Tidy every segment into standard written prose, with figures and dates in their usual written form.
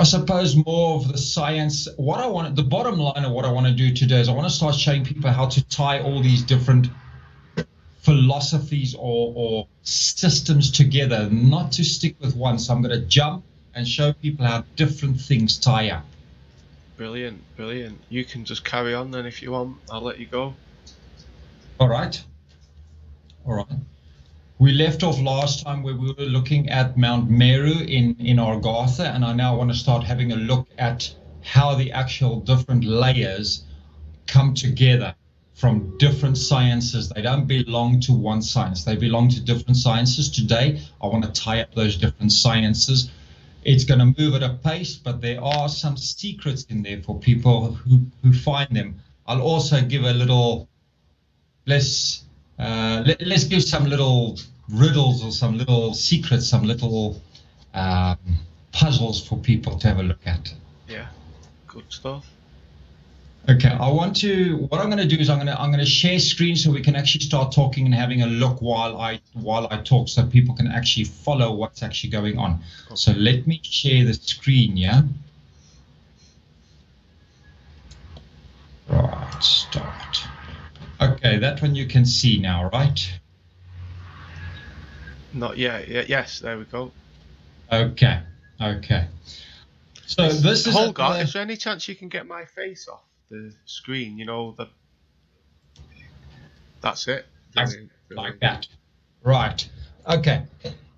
suppose more of the science. What I want, the bottom line of what I want to do today is I want to start showing people how to tie all these different philosophies or systems together, not to stick with one. So I'm going to jump and show people how different things tie up. Brilliant, brilliant. You can just carry on then if you want. I'll let you go. All right. All right. We left off last time where we were looking at Mount Meru in Argatha, and I now want to start having a look at how the actual different layers come together from different sciences. They don't belong to one science. They belong to different sciences. Today, I want to tie up those different sciences. It's going to move at a pace, but there are some secrets in there for people who find them. I'll also give a little, let's give some little riddles or some little secrets, some little puzzles for people to have a look at. Yeah, good stuff. Okay, what I'm going to do is I'm going to share screen so we can actually start talking and having a look while I talk, so people can actually follow what's actually going on. Okay. So let me share the screen, yeah? Right, start. Okay, that one you can see now, right? Not yet. Yes, there we go. Okay. So this is Holger, is there any chance you can get my face off the screen? You know, that's it. Brilliant. Like that. Right. Okay.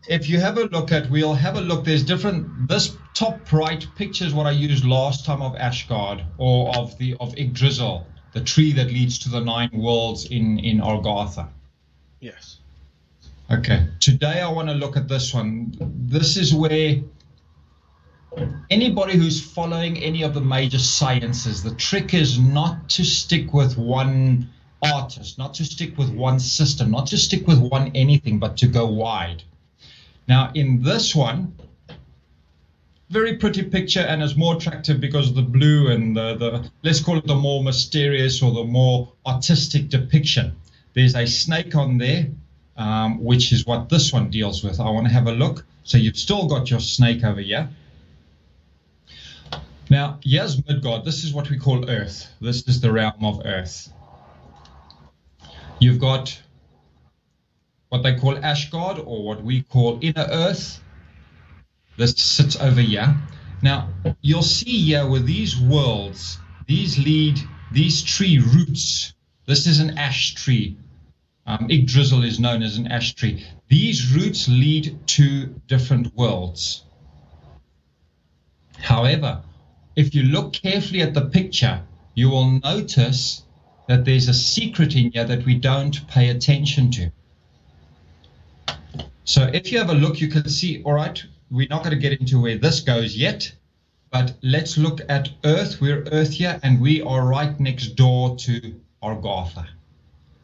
If you have a look at, we'll have a look. There's different. This top right picture is what I used last time of Ashgard, or of Yggdrasil, the tree that leads to the 9 worlds in Argatha. Yes. Okay. Today I want to look at this one. This is where anybody who's following any of the major sciences, the trick is not to stick with one artist, not to stick with one system, not to stick with one anything, but to go wide. Now, in this one, very pretty picture, and it's more attractive because of the blue and the let's call it the more mysterious or the more artistic depiction. There's a snake on there, which is what this one deals with. I want to have a look. So you've still got your snake over here. Now, here's Midgard. This is what we call Earth. This is the realm of Earth. You've got what they call Ashgard, or what we call inner Earth. This sits over here. Now, you'll see here with these worlds, these tree roots. This is an ash tree. Yggdrasil is known as an ash tree. These roots lead to different worlds. However, if you look carefully at the picture, you will notice that there's a secret in here that we don't pay attention to. So if you have a look, you can see, all right, we're not going to get into where this goes yet, but let's look at Earth. We're Earth here, and we are right next door to Argatha.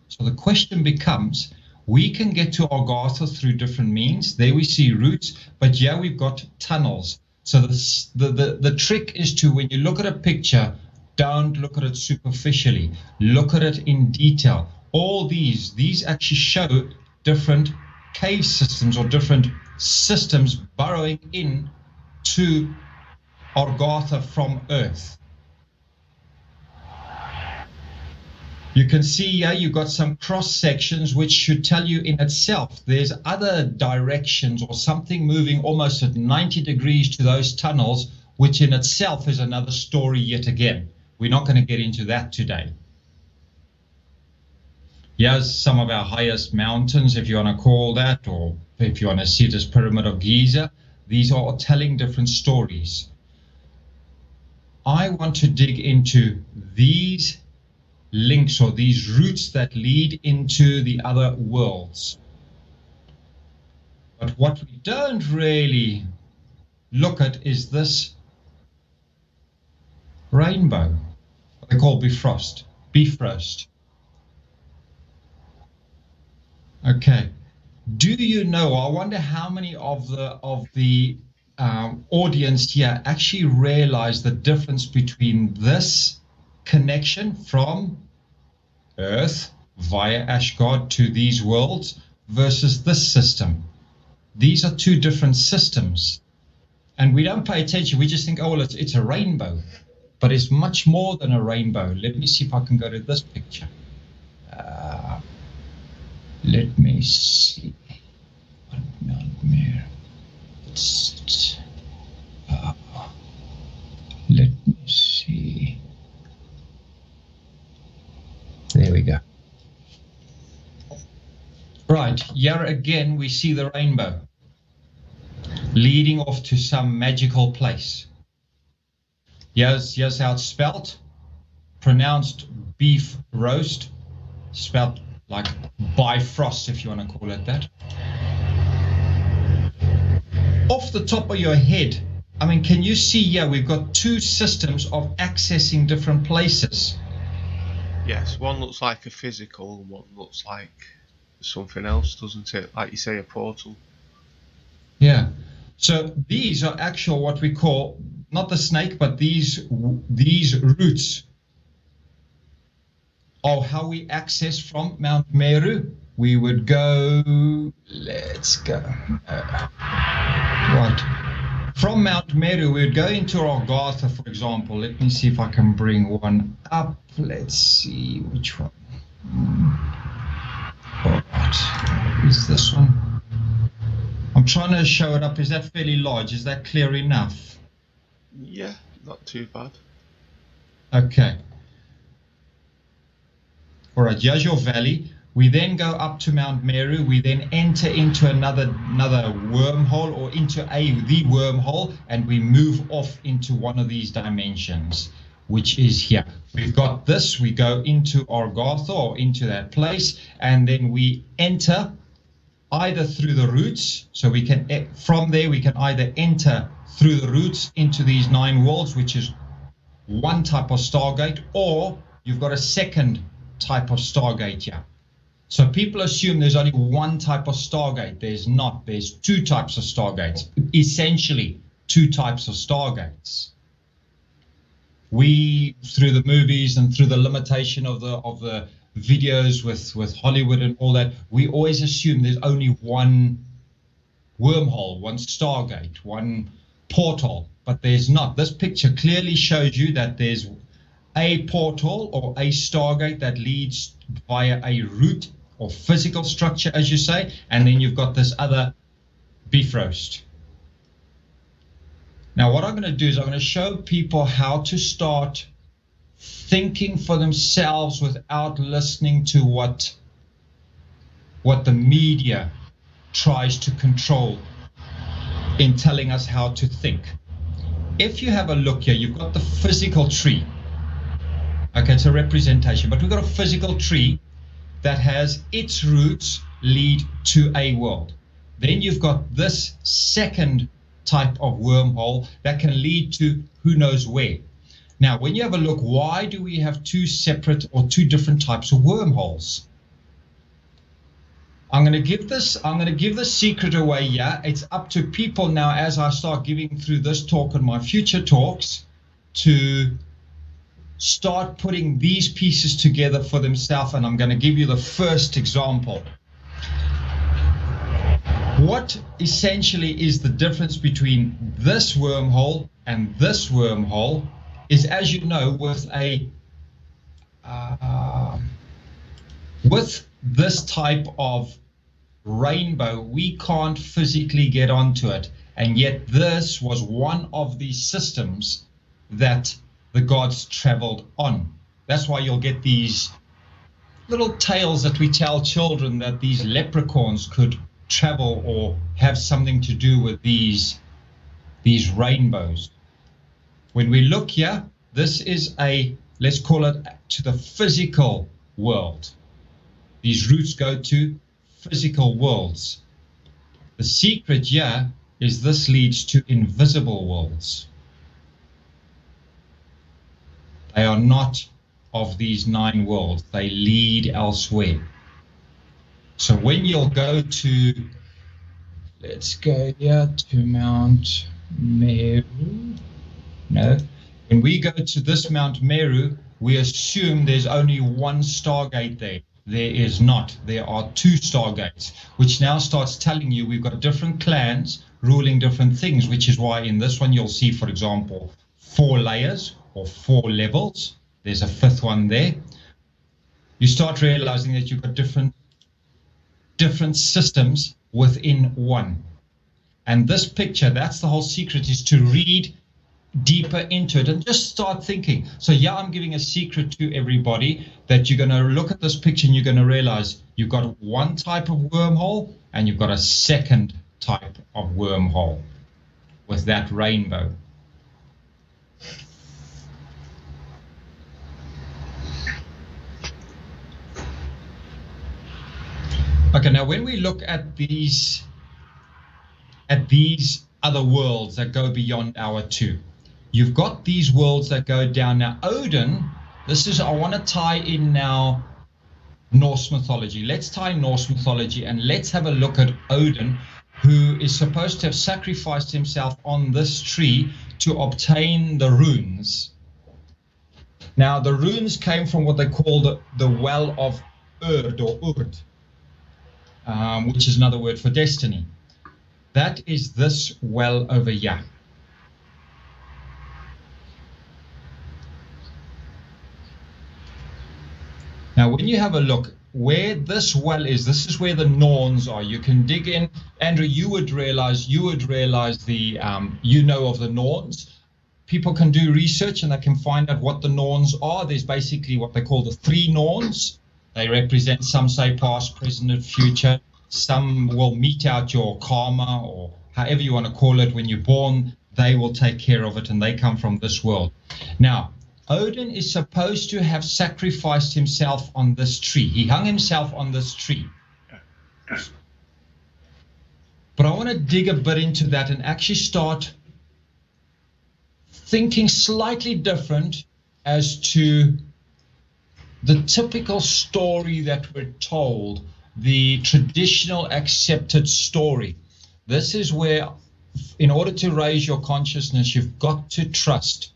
So the question becomes, we can get to Argatha through different means. There we see roots, but here we've got tunnels. So the trick is to, when you look at a picture, don't look at it superficially. Look at it in detail. All these actually show different cave systems or different systems burrowing in to Argatha from Earth. You can see here you've got some cross sections which should tell you in itself there's other directions or something moving almost at 90 degrees to those tunnels, which in itself is another story yet again. We're not going to get into that today. Here's some of our highest mountains, if you want to call that, or if you want to see this pyramid of Giza. These are telling different stories. I want to dig into these links or these routes that lead into the other worlds. But what we don't really look at is this rainbow, what they call Bifrost. Okay, do you know, I wonder how many of the audience here actually realize the difference between this connection from Earth via Ashgard to these worlds versus this system. These are two different systems. And we don't pay attention. We just think, oh, well, it's a rainbow. But it's much more than a rainbow. Let me see if I can go to this picture. Let me see. Let me see. There we go. Right, here again we see the rainbow leading off to some magical place. Here's how it's spelt. Pronounced beef roast, spelt like Bifrost, if you want to call it that. Off the top of your head, I mean, can you see here we've got two systems of accessing different places? Yes, one looks like a physical and one looks like something else, doesn't it? Like you say, a portal. Yeah. So these are actual what we call, not the snake, but these roots of how we access from Mount Meru. We would go, let's go. Right. From Mount Meru, we would go into Agartha, for example. Let me see if I can bring one up. Let's see which one. All right. Is this one? I'm trying to show it up. Is that fairly large? Is that clear enough? Yeah, not too bad. Okay. All right, here's your valley. We then go up to Mount Meru. We then enter into another wormhole, or into the wormhole, and we move off into one of these dimensions, which is here. We've got this. We go into Agartha, or into that place, and then we enter either through the roots. So we can, from there, we can either enter through the roots into these 9 worlds, which is one type of Stargate, or you've got a second type of Stargate here. So people assume there's only one type of Stargate. There's not. There's 2 types of Stargates, essentially 2 types of Stargates. We, through the movies and through the limitation of the videos with Hollywood and all that, we always assume there's only one wormhole, one Stargate, one portal, but there's not. This picture clearly shows you that there's a portal or a Stargate that leads via a route or physical structure, as you say, and then you've got this other beef roast. Now what I'm going to do is I'm going to show people how to start thinking for themselves without listening to what the media tries to control in telling us how to think. If you have a look here, you've got the physical tree. Okay, it's a representation, but we've got a physical tree that has its roots lead to a world. Then you've got this second type of wormhole that can lead to who knows where. Now, when you have a look, why do we have 2 separate or 2 different types of wormholes? I'm going to give the secret away. Yeah, it's up to people now, as I start giving through this talk and my future talks, to start putting these pieces together for themselves. And I'm going to give you the first example. What essentially is the difference between this wormhole and this wormhole is, as you know, with this type of rainbow, we can't physically get onto it, and yet this was one of the systems that the gods traveled on. That's why you'll get these little tales that we tell children, that these leprechauns could travel or have something to do with these rainbows. When we look here, this is let's call it to the physical world. These roots go to physical worlds. The secret here is this leads to invisible worlds. They are not of these 9 worlds. They lead elsewhere. So when you'll go to, let's go here to Mount Meru. No. When we go to this Mount Meru, we assume there's only one Stargate there. There is not. There are 2 Stargates, which now starts telling you we've got different clans ruling different things, which is why in this one you'll see, for example, 4 layers or 4 levels. There's a 5th one there. You start realizing that you've got different systems within one. And this picture, that's the whole secret, is to read deeper into it and just start thinking. So yeah, I'm giving a secret to everybody, that you're going to look at this picture and you're going to realize you've got one type of wormhole and you've got a second type of wormhole with that rainbow. Okay, now when we look at these other worlds that go beyond our 2, you've got these worlds that go down. Now, Odin, I want to tie in now Norse mythology. Let's tie Norse mythology and let's have a look at Odin, who is supposed to have sacrificed himself on this tree to obtain the runes. Now, the runes came from what they call the Well of Urd or Urd, which is another word for destiny. That is this well over here. Now, when you have a look where this well is, this is where the Norns are. You can dig in. Andrew, you would realize the, you know of the Norns. People can do research and they can find out what the Norns are. There's basically what they call the 3 Norns. They represent, some say past, present, and future. Some will mete out your karma, or however you want to call it. When you're born, they will take care of it, and they come from this world. Now, Odin is supposed to have sacrificed himself on this tree. He hung himself on this tree. But I want to dig a bit into that and actually start thinking slightly different as to the typical story that we're told, the traditional accepted story. This is where, in order to raise your consciousness, you've got to trust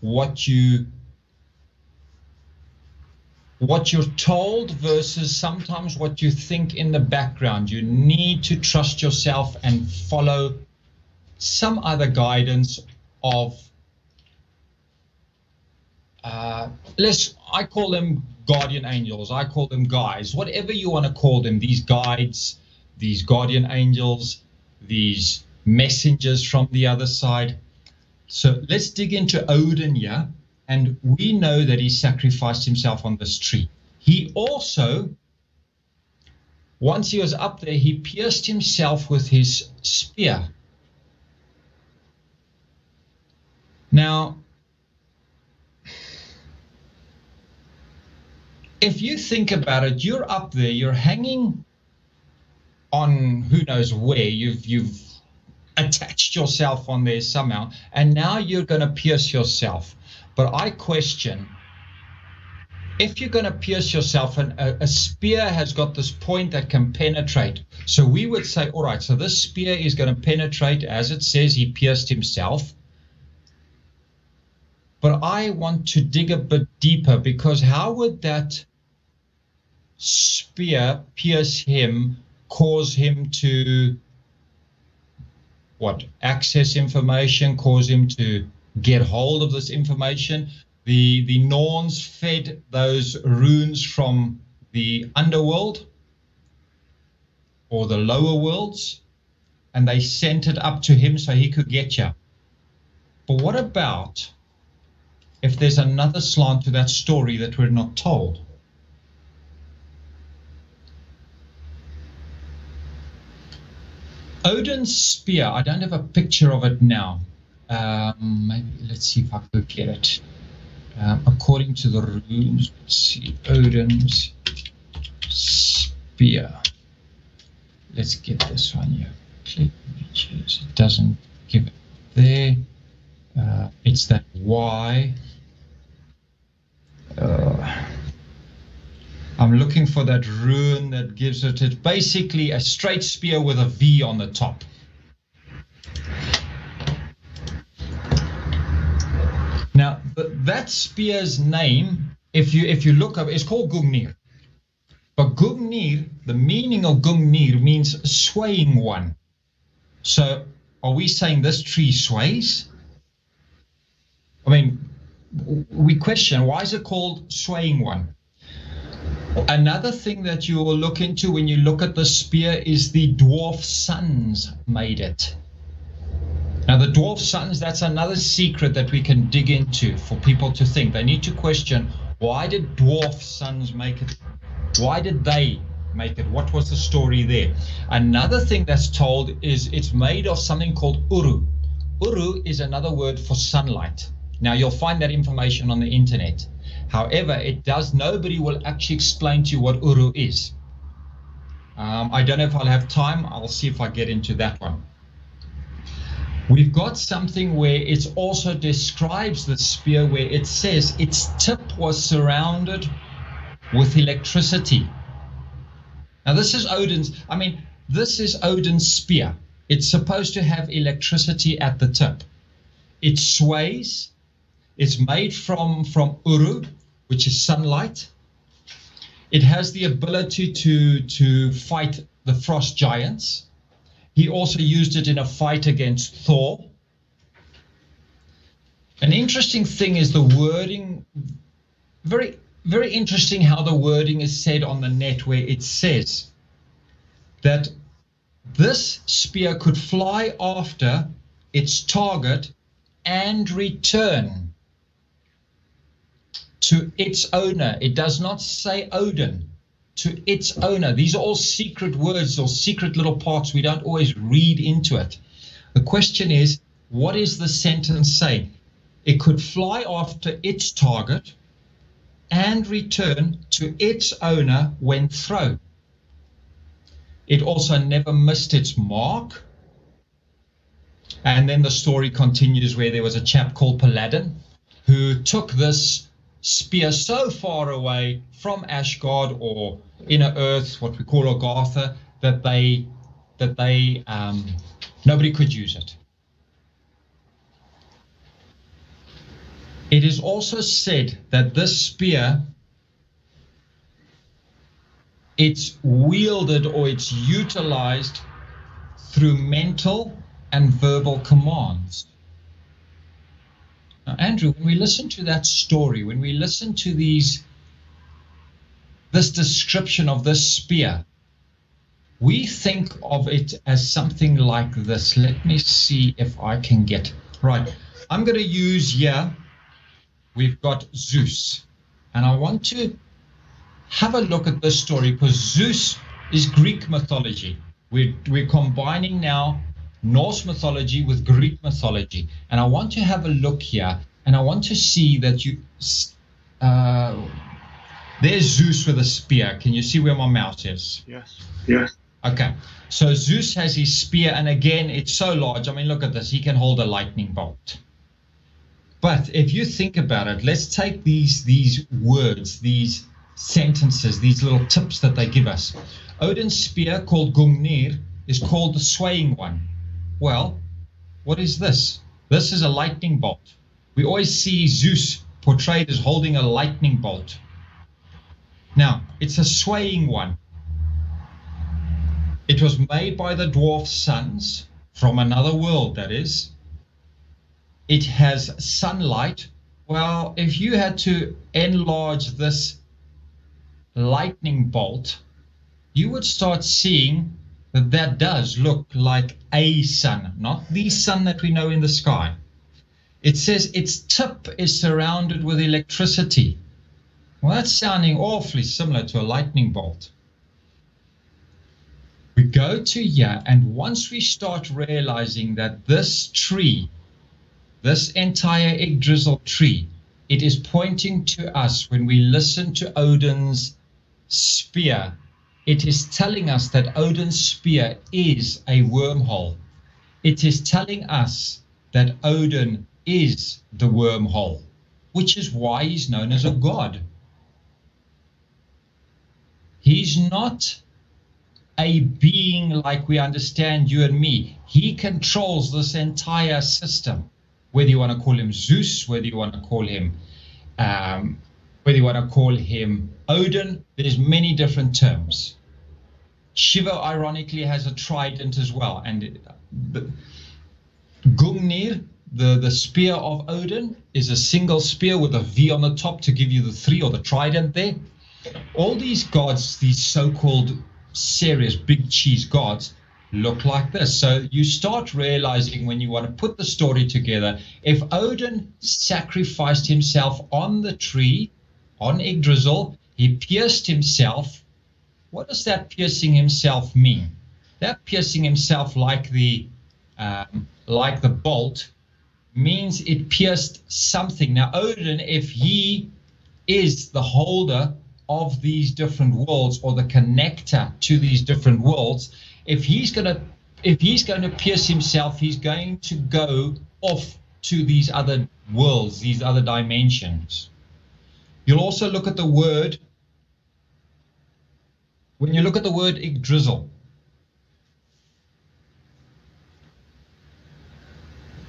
what you're told versus sometimes what you think in the background. You need to trust yourself and follow some other guidance of I call them guardian angels, I call them guides, whatever you want to call them, these guides, these guardian angels, these messengers from the other side. So let's dig into Odin here, and we know that he sacrificed himself on this tree. He also, once he was up there, he pierced himself with his spear. Now, if you think about it, you're up there, you're hanging on who knows where, you've attached yourself on there somehow, and now you're going to pierce yourself. But I question, if you're going to pierce yourself, and a spear has got this point that can penetrate, so we would say, all right, so this spear is going to penetrate, as it says, he pierced himself. But I want to dig a bit deeper, because how would that spear pierce him, cause him to access information, cause him to get hold of this information? The Norns fed those runes from the underworld or the lower worlds, and they sent it up to him so he could get you. But what about if there's another slant to that story that we're not told? Odin's spear, I don't have a picture of it now. Maybe let's see if I could get it. According to the runes, let's see, Odin's spear. Let's get this one here. Click images. It doesn't give it there. It's that Y. I'm looking for that rune that gives it. It's basically a straight spear with a V on the top. Now, that spear's name, if you look up, it's called Gungnir. But Gungnir, the meaning of Gungnir means swaying one. So are we saying this tree sways? I mean, we question, why is it called swaying one? Another thing that you will look into when you look at the spear is the dwarf sons made it. Now, the dwarf sons, that's another secret that we can dig into for people to think. They need to question, why did dwarf sons make it? Why did they make it? What was the story there? Another thing that's told is it's made of something called uru. Uru is another word for sunlight. Now, you'll find that information on the internet. However, nobody will actually explain to you what uru is. I don't know if I'll have time. I'll see if I get into that one. We've got something where it also describes the spear, where it says its tip was surrounded with electricity. Now, this is Odin's spear. It's supposed to have electricity at the tip. It sways. It's made from uru, which is sunlight. It has the ability to fight the frost giants. He also used it in a fight against Thor. An interesting thing is the wording. Very, very interesting how the wording is said on the net, where it says that this spear could fly after its target and return to its owner. It does not say Odin, to its owner. These are all secret words or secret little parts. We don't always read into it. The question is, what is the sentence saying? It could fly after its target and return to its owner when thrown. It also never missed its mark. And then the story continues where there was a chap called Pleiadian who took this spear so far away from Asgard or inner earth, what we call Agartha, that nobody could use it. It is also said that this spear, it's wielded or it's utilized through mental and verbal commands. Now, Andrew, when we listen to that story, when we listen to this description of this spear, we think of it as something like this. Let me see if I can get right. I'm going to use here, we've got Zeus, and I want to have a look at this story because Zeus is Greek mythology. We're combining now Norse mythology with Greek mythology, and I want to have a look here, and I want to see that there's Zeus with a spear. Can you see where my mouse is? Yes. Okay, so Zeus has his spear, and again, it's so large. I mean, look at this. He can hold a lightning bolt. But if you think about it, let's take these words, these sentences, these little tips that they give us. Odin's spear, called Gungnir, is called the swaying one. Well, what is this? This is a lightning bolt. We always see Zeus portrayed as holding a lightning bolt. Now, it's a swaying one. It was made by the dwarf sons from another world, that is. It has sunlight. Well, if you had to enlarge this lightning bolt, you would start seeing that does look like a sun, not the sun that we know in the sky. It says its tip is surrounded with electricity. Well, that's sounding awfully similar to a lightning bolt. We go to here, and once we start realizing that this tree, this entire Yggdrasil tree, it is pointing to us when we listen to Odin's spear. It is telling us that Odin's spear is a wormhole. It is telling us that Odin is the wormhole, which is why he's known as a god. He's not a being like we understand you and me. He controls this entire system. Whether you want to call him Zeus, whether you want to call him Odin, there's many different terms. Shiva, ironically, has a trident as well, and Gungnir, the spear of Odin, is a single spear with a V on the top to give you the 3 or the trident there. All these gods, these so-called serious big cheese gods, look like this. So you start realizing when you want to put the story together, if Odin sacrificed himself on the tree, on Yggdrasil, he pierced himself. What does that piercing himself mean? That piercing himself like the bolt means it pierced something. Now Odin, if he is the holder of these different worlds or the connector to these different worlds, if he's going to pierce himself, he's going to go off to these other worlds, these other dimensions. You'll also look at the word, when you look at the word Yggdrasil,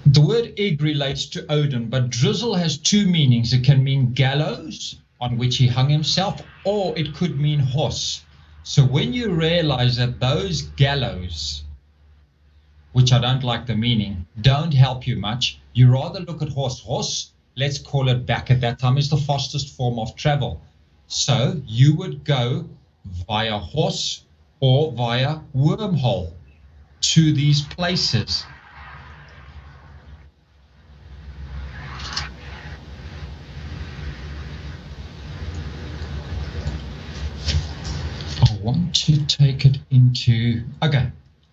the word Ig relates to Odin, but drizzle has 2 meanings. It can mean gallows, on which he hung himself, or it could mean horse. So when you realize that those gallows, which I don't like the meaning, don't help you much, you rather look at horse. Horse, let's call it back at that time, is the fastest form of travel. So you would go via horse or via wormhole to these places. I want to take it into, okay,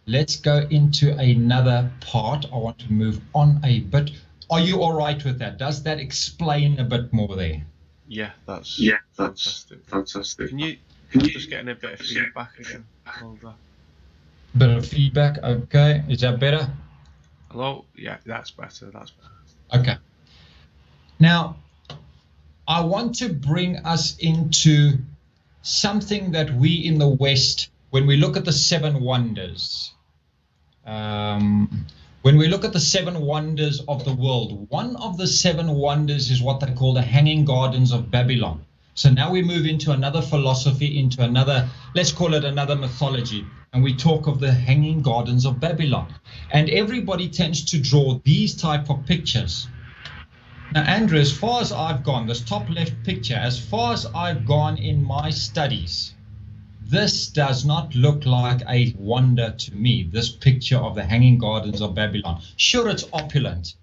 let's go into another part. I want to move on a bit. Are you all right with that? Does that explain a bit more there? Yeah, that's fantastic. Can you just getting a bit of feedback again, Holger? Bit of feedback, okay. Is that better? Hello? Yeah, that's better. Okay. Now, I want to bring us into something that we in the West, when we look at the 7 wonders, when we look at the 7 wonders of the world, one of the 7 wonders is what they call the Hanging Gardens of Babylon. So now we move into another philosophy, into another, let's call it another mythology, and we talk of the Hanging Gardens of Babylon. And everybody tends to draw these type of pictures. Now, Andrew, as far as I've gone, this top left picture, as far as I've gone in my studies, this does not look like a wonder to me, this picture of the Hanging Gardens of Babylon. Sure, it's opulent.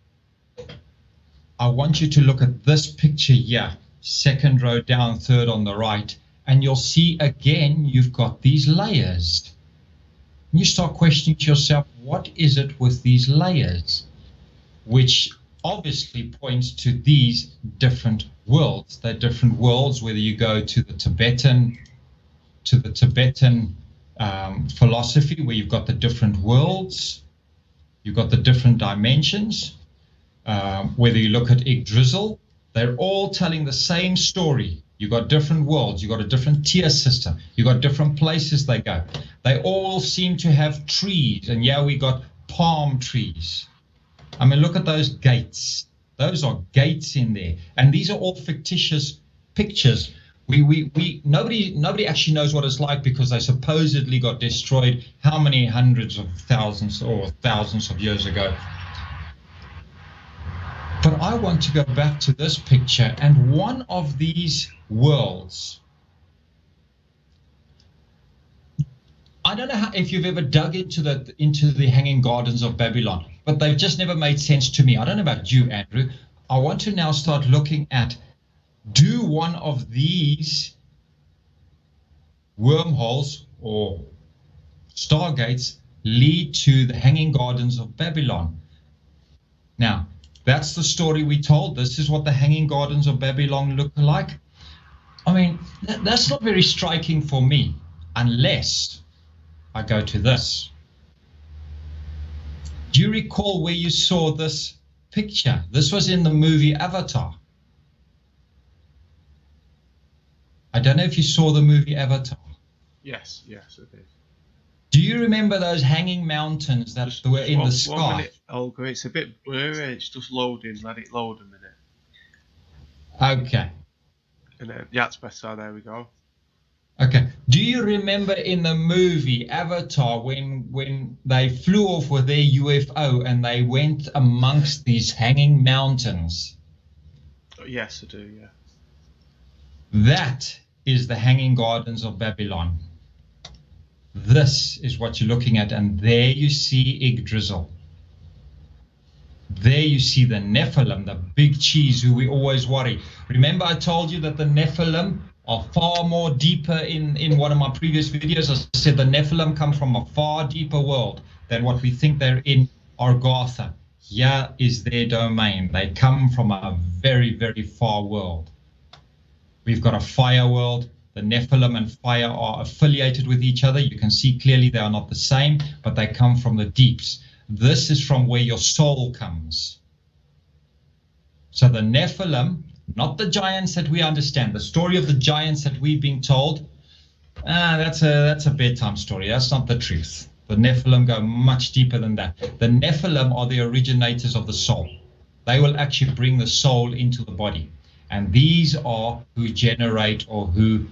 I want you to look at this picture here, 2nd row down, 3rd on the right, and you'll see again, you've got these layers. And you start questioning to yourself, what is it with these layers? Which obviously points to these different worlds. They're different worlds, whether you go to the Tibetan philosophy, where you've got the different worlds, you've got the different dimensions, whether you look at Yggdrasil, they're all telling the same story. You've got different worlds, you've got a different tier system, you've got different places they go. They all seem to have trees, and yeah, we got palm trees. I mean, look at those gates. Those are gates in there, and these are all fictitious pictures. Nobody actually knows what it's like, because they supposedly got destroyed how many hundreds of thousands or thousands of years ago. But I want to go back to this picture, and one of these worlds, I don't know if you've ever dug into the Hanging Gardens of Babylon, but they've just never made sense to me. I don't know about you, Andrew. I want to now start looking at, do one of these wormholes or stargates lead to the Hanging Gardens of Babylon? Now, that's the story we told. This is what the Hanging Gardens of Babylon look like. I mean, that's not very striking for me, unless I go to this. Do you recall where you saw this picture? This was in the movie Avatar. I don't know if you saw the movie Avatar. Yes, it is. Do you remember those hanging mountains that were in the sky? 1 minute, Holger, it's a bit blurry. It's just loading. Let it load a minute. Okay. And then, yeah, it's better. There we go. Okay. Do you remember in the movie Avatar when they flew off with their UFO and they went amongst these hanging mountains? Yes, I do, yeah. That is the Hanging Gardens of Babylon. This is what you're looking at, and there you see Yggdrasil. There you see the Nephilim, the big cheese who we always worry. Remember I told you that the Nephilim are far more deeper in one of my previous videos. I said the Nephilim come from a far deeper world than what we think they're in Argatha. Here is their domain. They come from a very, very far world. We've got a fire world. The Nephilim and fire are affiliated with each other. You can see clearly they are not the same, but they come from the deeps. This is from where your soul comes. So the Nephilim, not the giants that we understand. The story of the giants that we've been told, that's a bedtime story. That's not the truth. The Nephilim go much deeper than that. The Nephilim are the originators of the soul. They will actually bring the soul into the body. And these are who generate or who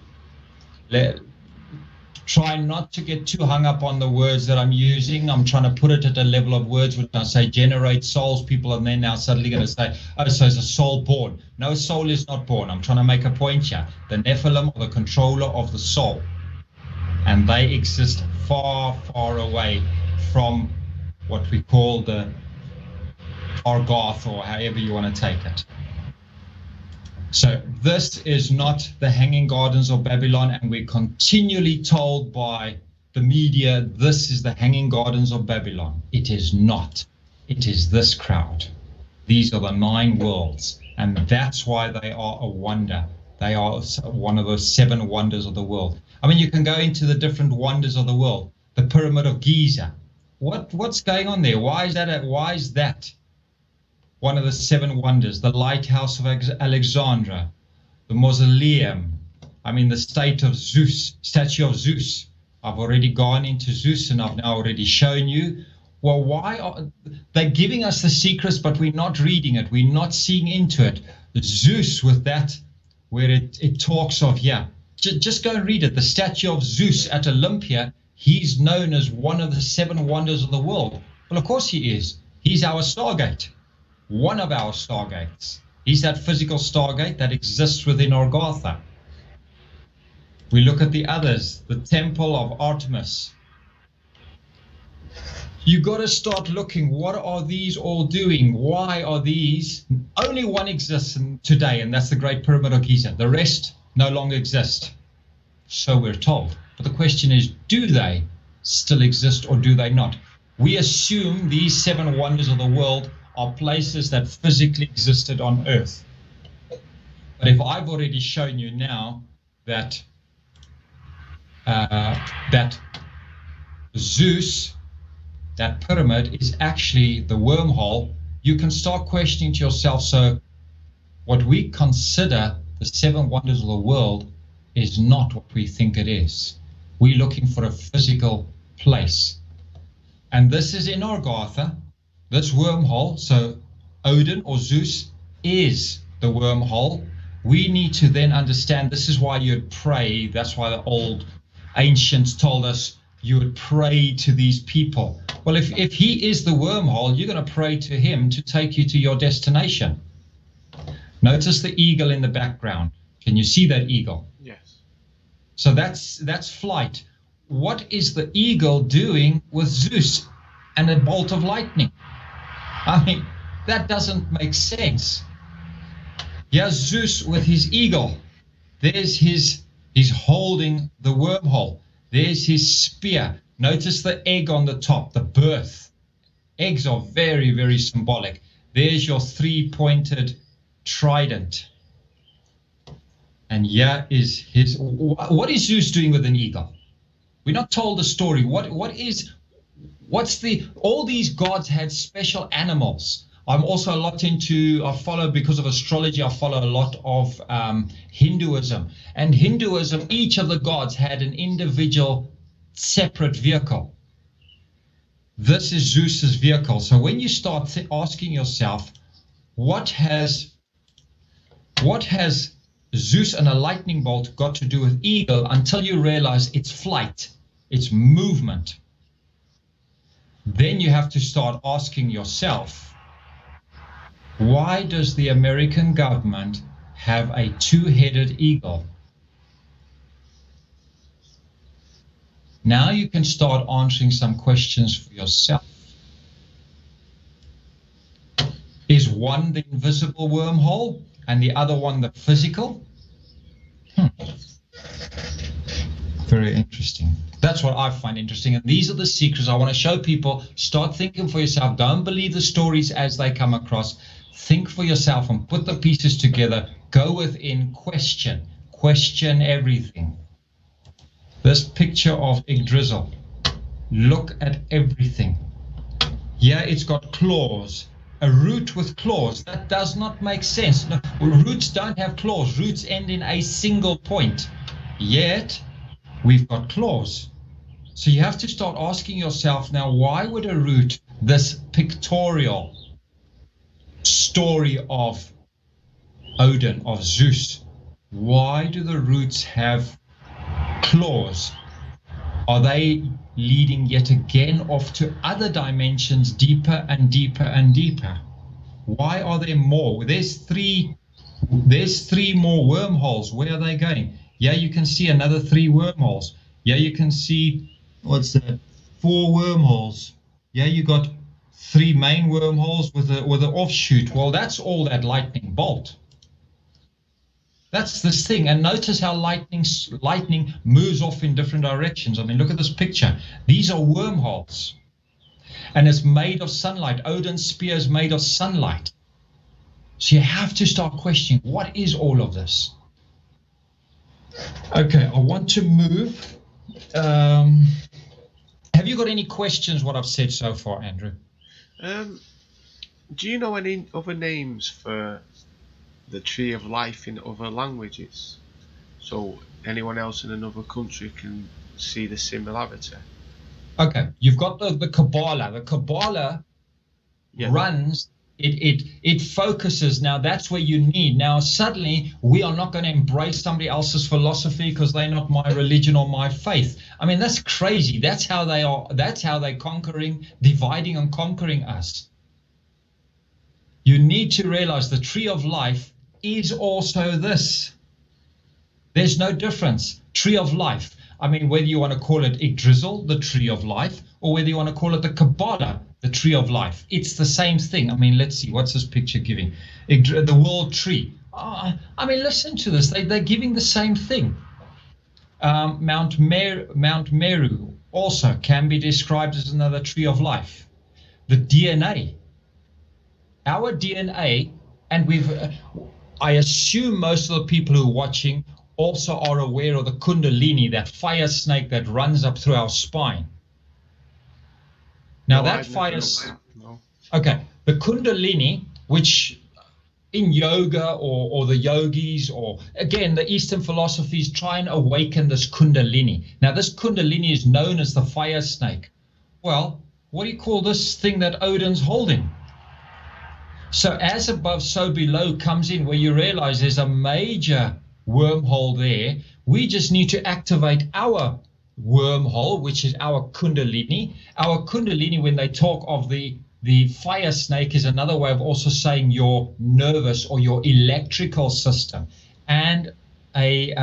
try not to get too hung up on the words that I'm using. I'm trying to put it at a level of words when I say generate souls. People are then now suddenly going to say, oh, so is a soul born? No, soul is not born. I'm trying to make a point here. The Nephilim are the controller of the soul. And they exist far, far away from what we call the Argath, or however you want to take it. So this is not the Hanging Gardens of Babylon, and we're continually told by the media, this is the Hanging Gardens of Babylon. It is not. It is this crowd. These are the 9 worlds, and that's why they are a wonder. They are one of the 7 wonders of the world. I mean, you can go into the different wonders of the world. The Pyramid of Giza. What's going on there? Why is that? One of the 7 wonders, the Lighthouse of Alexandria, the Mausoleum, I mean the statue of Zeus. I've already gone into Zeus and I've now already shown you. Well, why are they giving us the secrets, but we're not reading it, we're not seeing into it. Zeus with that, where it talks of, just go and read it. The statue of Zeus at Olympia, he's known as one of the 7 wonders of the world. Well, of course he is. He's our Stargate. One of our stargates. He's that physical stargate that exists within Argatha. We look at the others, the Temple of Artemis. You got to start looking, what are these all doing? Why are these? Only one exists today, and that's the Great Pyramid of Giza. The rest no longer exist. So we're told. But the question is, do they still exist or do they not? We assume these 7 wonders of the world are places that physically existed on Earth. But if I've already shown you now that that Zeus, that pyramid, is actually the wormhole, you can start questioning to yourself, so what we consider the 7 wonders of the world is not what we think it is. We're looking for a physical place. And this is in Argatha. This wormhole, so Odin or Zeus is the wormhole. We need to then understand this is why you'd pray. That's why the old ancients told us you would pray to these people. Well, if he is the wormhole, you're going to pray to him to take you to your destination. Notice the eagle in the background. Can you see that eagle? Yes. So that's flight. What is the eagle doing with Zeus and a bolt of lightning? I mean, that doesn't make sense. Here's Zeus with his eagle. There's he's holding the wormhole. There's his spear. Notice the egg on the top, the birth. Eggs are very, very symbolic. There's your 3-pointed trident. And here is his. What is Zeus doing with an eagle? We're not told the story. All these gods had special animals. I'm also I follow, because of astrology, I follow a lot of Hinduism. And Hinduism, each of the gods had an individual separate vehicle. This is Zeus's vehicle. So when you start asking yourself, what has Zeus and a lightning bolt got to do with eagle until you realize it's flight, it's movement. Then you have to start asking yourself, why does the American government have a two-headed eagle? Now you can start answering some questions for yourself. Is one the invisible wormhole and the other one the physical? Very interesting. That's what I find interesting. And these are the secrets I want to show people. Start thinking for yourself. Don't believe the stories as they come across. Think for yourself and put the pieces together. Go within, question. Question everything. This picture of Yggdrasil. Look at everything. Yeah, it's got claws. A root with claws. That does not make sense. No, roots don't have claws. Roots end in a single point. Yet, we've got claws. So you have to start asking yourself now, why would a root, this pictorial story of Odin, of Zeus, why do the roots have claws? Are they leading yet again off to other dimensions, deeper and deeper and deeper? Why are there more? There's three more wormholes. Where are they going? Yeah, you can see another 3 wormholes. Yeah, you can see, what's that? 4 wormholes. Yeah, you got 3 main wormholes with an offshoot. Well, that's all that lightning bolt. That's this thing. And notice how lightning moves off in different directions. I mean, look at this picture. These are wormholes. And it's made of sunlight. Odin's spear is made of sunlight. So you have to start questioning, what is all of this? Okay, I want to move. Have you got any questions what I've said so far, Andrew? Do you know any other names for the tree of life in other languages, so anyone else in another country can see the similarity? Okay, you've got the Kabbalah. The Kabbalah runs, it focuses. Now that's where you need. Now suddenly we are not going to embrace somebody else's philosophy because they're not my religion or my faith. I mean, that's crazy. That's how they are. That's how they're dividing and conquering us. You need to realize the tree of life is also this. There's no difference. Tree of life. I mean, whether you want to call it Yggdrasil, the tree of life, or whether you want to call it the Kabbalah, the tree of life, it's the same thing. I mean, let's see, what's this picture giving? The world tree. I mean, listen to this. They're giving the same thing. Mount Meru also can be described as another tree of life. The DNA. Our DNA, and I assume most of the people who are watching also are aware of the Kundalini, that fire snake that runs up through our spine. Now that fire... No. Okay, the Kundalini, which in yoga or the yogis, or again, the Eastern philosophies try and awaken this Kundalini. Now this Kundalini is known as the fire snake. Well, what do you call this thing that Odin's holding? So as above, so below comes in, where you realize there's a major wormhole there. We just need to activate our wormhole, which is our Kundalini. Our Kundalini, when they talk of the fire snake, is another way of also saying your nervous or your electrical system. And a,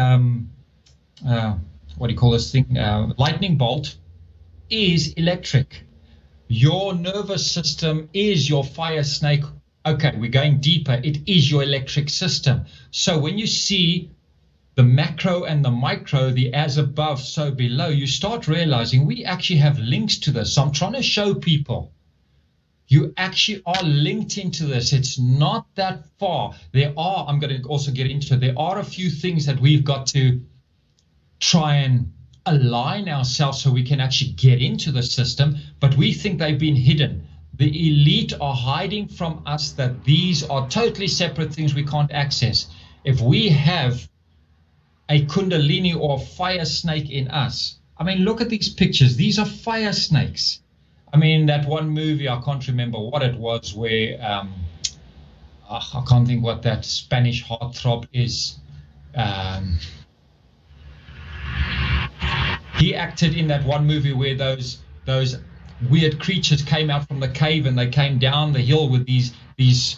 what do you call this thing? Lightning bolt is electric. Your nervous system is your fire snake. Okay, we're going deeper. It is your electric system. So when you see the macro and the micro, the as above, so below, you start realizing we actually have links to this. So I'm trying to show people you actually are linked into this. It's not that far. There are, I'm going to also get into it, there are a few things that we've got to try and align ourselves so we can actually get into the system, but we think they've been hidden. The elite are hiding from us that these are totally separate things we can't access. If we have a Kundalini or a fire snake in us, I mean, look at these pictures. These are fire snakes. I mean, that one movie, I can't remember what it was, where I can't think what that Spanish heartthrob is. he acted in that one movie where those weird creatures came out from the cave and they came down the hill with these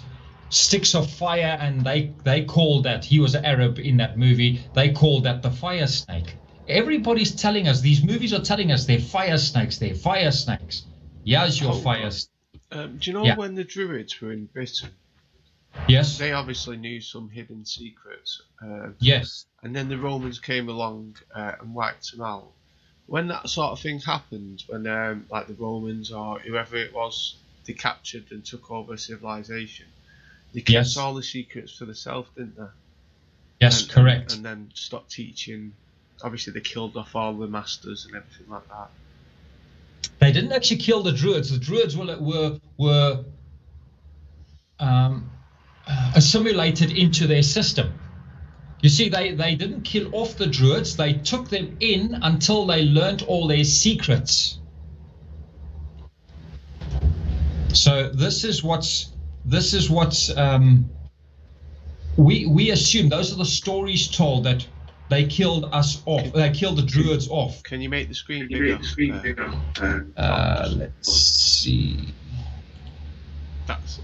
sticks of fire, and they called that, he was an Arab in that movie, they called that the fire snake. Everybody's telling us, these movies are telling us they're fire snakes. Here's your fire snake. Do you know when the Druids were in Britain? Yes. They obviously knew some hidden secrets. Yes. And then the Romans came along and wiped them out. When that sort of thing happened, when like the Romans or whoever it was, they captured and took over a civilization, they kept all the secrets for themselves, didn't they? Yes, correct. And then stopped teaching. Obviously, they killed off all the masters and everything like that. They didn't actually kill the Druids. The Druids were assimilated into their system. You see, they didn't kill off the Druids. They took them in until they learned all their secrets. So this is what's we assume. Those are the stories told, that they killed us off. They killed the Druids off. Can you make the screen bigger? Let's see. That's.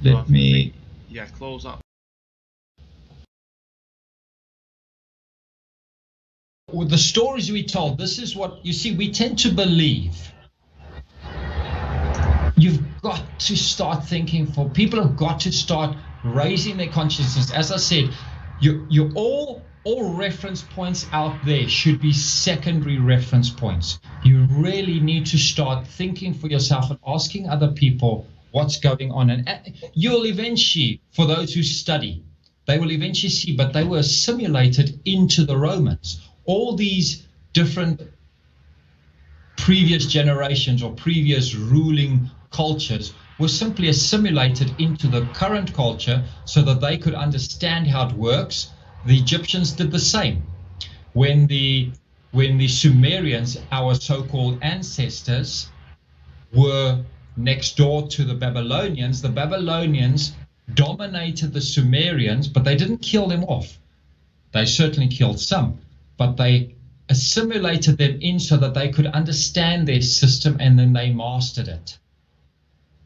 Let me. Yeah, close up. With the stories we told, this is what you see. We tend to believe. You've got to start thinking. For people have got to start raising their consciousness. As I said, you all reference points out there should be secondary reference points. You really need to start thinking for yourself and asking other people what's going on. And you'll eventually, for those who study, they will eventually see, but they were assimilated into the Romans. All these different previous generations or previous ruling cultures were simply assimilated into the current culture so that they could understand how it works. The Egyptians did the same. When the Sumerians, our so-called ancestors, were next door to the Babylonians dominated the Sumerians, but they didn't kill them off. They certainly killed some, but they assimilated them in so that they could understand their system, and then they mastered it.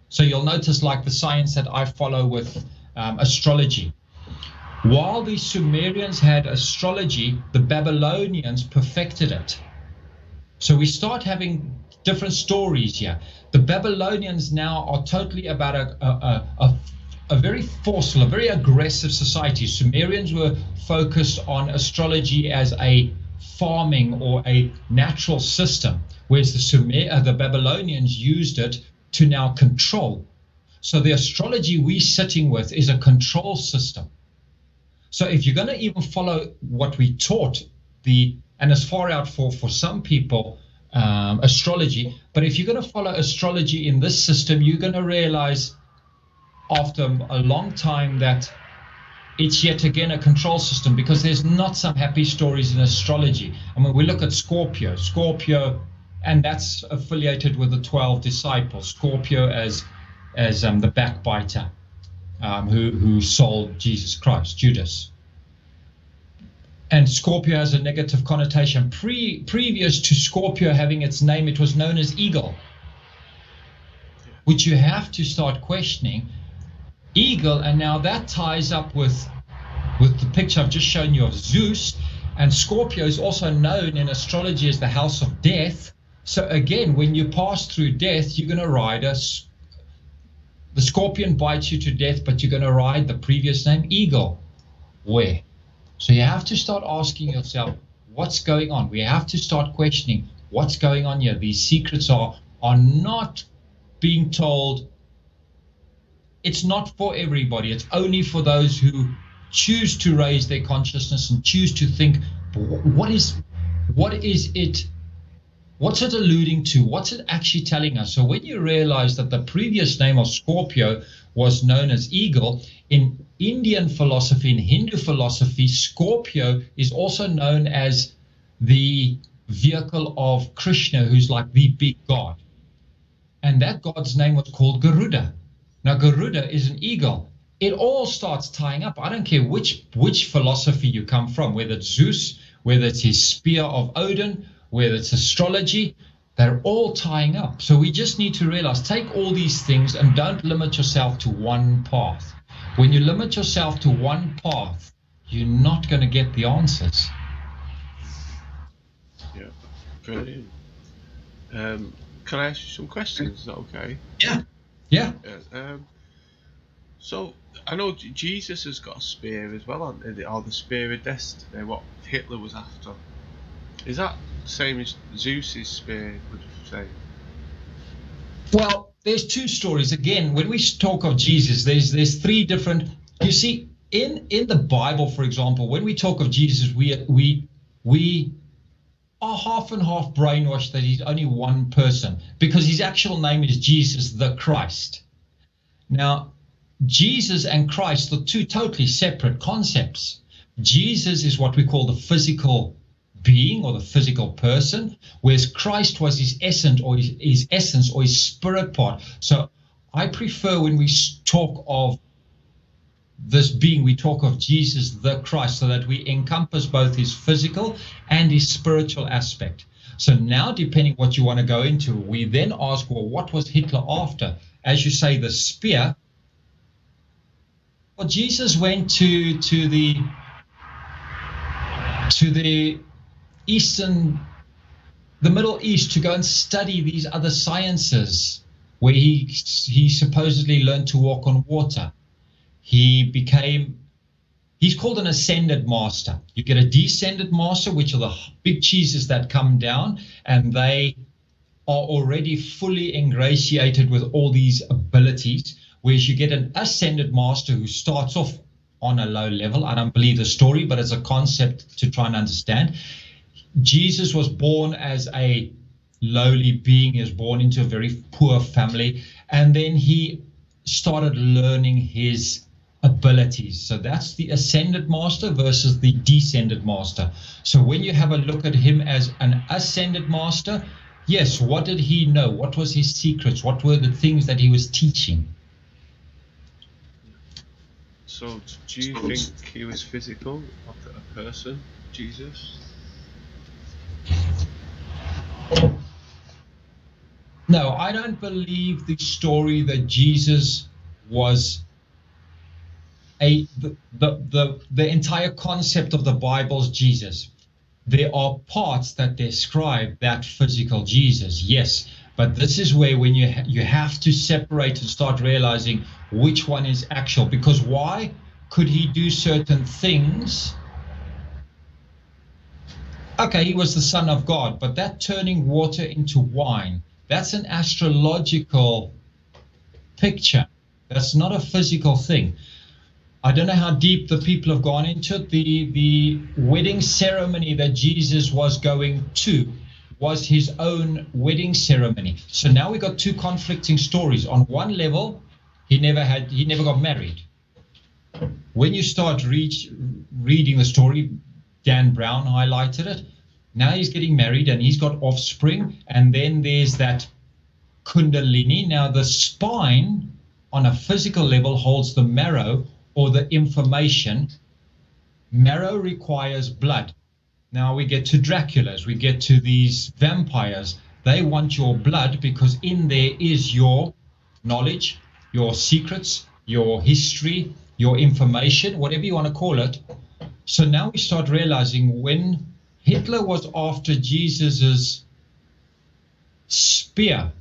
So you'll notice, like the science that I follow with astrology, while the Sumerians had astrology, the Babylonians perfected it. So we start having different stories here. The Babylonians now are totally about a very forceful, a very aggressive society. Sumerians were focused on astrology as a farming or a natural system, whereas the Babylonians used it to now control. So the astrology we're sitting with is a control system. So if you're going to even follow what we taught, and it's far out for some people, astrology, but if you're going to follow astrology in this system, you're going to realize after a long time that it's yet again a control system, because there's not some happy stories in astrology. And when we look at Scorpio, and that's affiliated with the 12 disciples, Scorpio as the backbiter who sold Jesus Christ, Judas. And Scorpio has a negative connotation. Previous to Scorpio having its name, it was known as eagle, which you have to start questioning. Eagle, and now that ties up with the picture I've just shown you of Zeus. And Scorpio is also known in astrology as the house of death. So again, when you pass through death, you're going to ride the scorpion bites you to death, but you're going to ride the previous name, eagle. Where? So you have to start asking yourself, what's going on? We have to start questioning what's going on here. These secrets are not being told. It's not for everybody. It's only for those who choose to raise their consciousness and choose to think, what is it? What's it alluding to? What's it actually telling us? So when you realize that the previous name of Scorpio was known as eagle, in Indian philosophy, in Hindu philosophy, Scorpio is also known as the vehicle of Krishna, who's like the big god. And that god's name was called Garuda. Now, Garuda is an eagle. it all starts tying up. I don't care which philosophy you come from, whether it's Zeus, whether it's his spear of Odin, whether it's astrology, they're all tying up. So we just need to realize, take all these things and don't limit yourself to one path. When you limit yourself to one path, you're not going to get the answers. Yeah, brilliant. Can I ask you some questions? Is that okay? Yeah. So I know Jesus has got a spear as well, or the spear of destiny, what Hitler was after. Is that the same as Zeus's spear, would you say? Well, there's two stories. Again, when we talk of Jesus, there's three different. You see, in the Bible, for example, when we talk of Jesus, we are half and half brainwashed that he's only one person, because his actual name is Jesus the Christ. Now, Jesus and Christ are two totally separate concepts. Jesus is what we call the physical being or the physical person, whereas Christ was his essence or his spirit part. So I prefer, when we talk of this being, we talk of Jesus the Christ, so that we encompass both his physical and his spiritual aspect. So now, depending what you want to go into, we then ask, well, what was Hitler after? As you say, the spear. Well, Jesus went to the Middle East to go and study these other sciences, where he supposedly learned to walk on water. He's called an ascended master. You get a descended master, which are the big cheeses that come down, and they are already fully ingratiated with all these abilities. Whereas you get an ascended master who starts off on a low level. I don't believe the story, but it's a concept to try and understand. Jesus was born as a lowly being. He was born into a very poor family, and then he started learning his abilities. So that's the ascended master versus the descended master. So when you have a look at him as an ascended master, yes, what did he know? What was his secrets? What were the things that he was teaching? So do you think he was physical, like a person, Jesus? No, I don't believe the story that Jesus was the entire concept of the Bible's Jesus. There are parts that describe that physical Jesus, yes, but this is where when you have to separate and start realizing which one is actual. Because why could he do certain things? Okay, he was the Son of God, but that turning water into wine, that's an astrological picture. That's not a physical thing. I don't know how deep the people have gone into it. The wedding ceremony that Jesus was going to was his own wedding ceremony. So now we got two conflicting stories. On one level, he never got married. When you start reading the story, Dan Brown highlighted it. Now he's getting married and he's got offspring, and then there's that kundalini. Now the spine on a physical level holds the marrow, or the information. Marrow requires blood. Now we get to Draculas, we get to these vampires. They want your blood because in there is your knowledge, your secrets, your history, your information, whatever you want to call it. So now we start realizing, when Hitler was after Jesus's spear,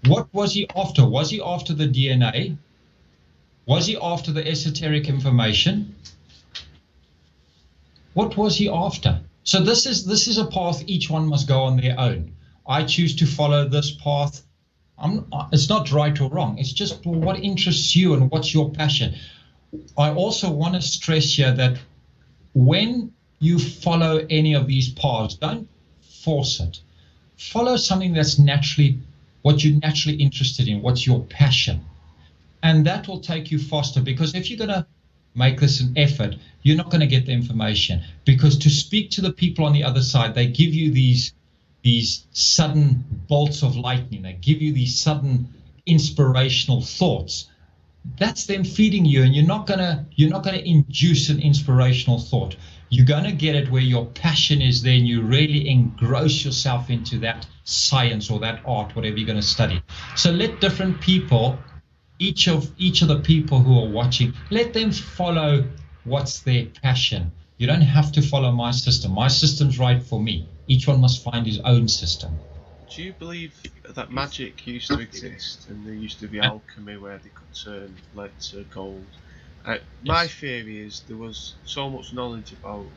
what was he after? Was he after the DNA? Was he after the esoteric information? What was he after? So this is a path each one must go on their own. I choose to follow this path. It's not right or wrong. It's just what interests you and what's your passion. I also want to stress here that when you follow any of these paths, don't force it. Follow something that's what you're naturally interested in, what's your passion. And that will take you faster, because if you're going to make this an effort, you're not going to get the information. Because to speak to the people on the other side, they give you these these sudden bolts of lightning. They give you these sudden inspirational thoughts. That's them feeding you, and you're not gonna induce an inspirational thought. You're gonna get it where your passion is there, and you really engross yourself into that science or that art, whatever you're gonna study. So let different people, each of the people who are watching, let them follow what's their passion. You don't have to follow my system. My system's right for me. Each one must find his own system. Do you believe that magic used to exist and there used to be alchemy where they could turn lead to gold? My theory is there was so much knowledge about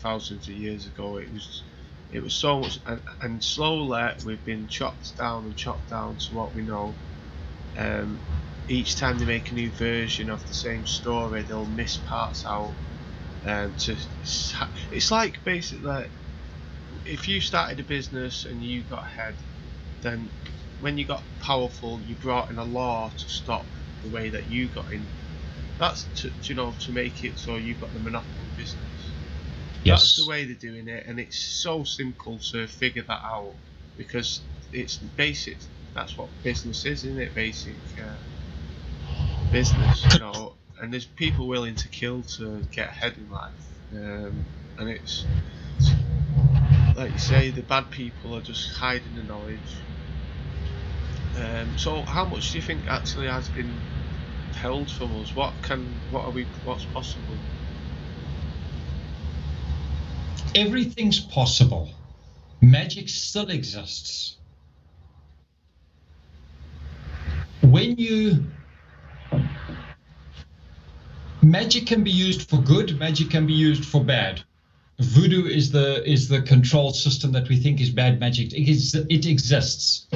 thousands of years ago. It was so much, and slowly we've been chopped down to what we know. Each time they make a new version of the same story, they'll miss parts out. It's like basically, if you started a business and you got ahead, then when you got powerful, you brought in a law to stop the way that you got in. That's to make it so you've got the monopoly business. Yes. That's the way they're doing it, and it's so simple to figure that out because it's basic. That's what business is, isn't it? Basic business, And there's people willing to kill to get ahead in life, and it's like you say, the bad people are just hiding the knowledge. So how much do you think actually has been held from us? What's possible? Everything's possible. Magic still exists. Magic can be used for good, magic can be used for bad. Voodoo is the control system that we think is bad magic. It exists.